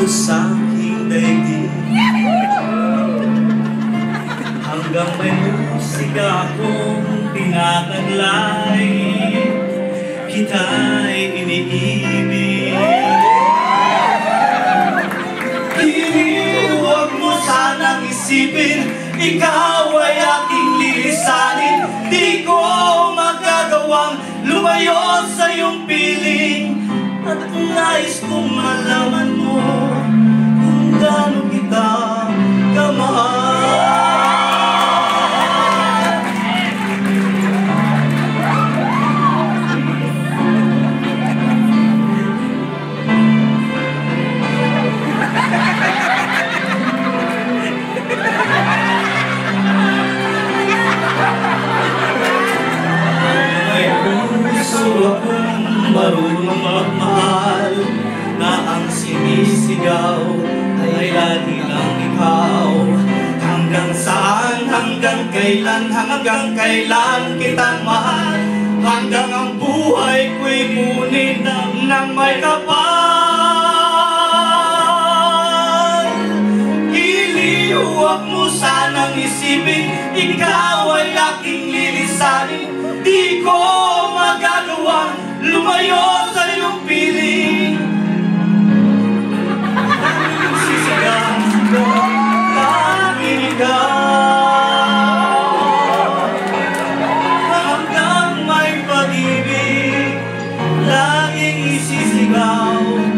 sa aking daigdig. Hanggang may musika akong tinataglay, kita'y iniibig. Huwag mo sanang isipin, ikaw ay aking lilisanin. Di ko magagawang lumayo sa iyong piling. At nais kong malaman mo kung gaano kita kamahal. Marunong magmahal na ang sinisigaw ay lagi lang ikaw. Hanggang saan, hanggang kailan kitang mahal? Hanggang ang buhay ko'y kunin ng may kapal. Huwag mo sanang isipin, ikaw ay aking lilisanin. Di ko magagawa lumayo sa iyong piling. Sisigaw ko, laging ikaw. Hanggang may pag-ibig, laging isisigaw.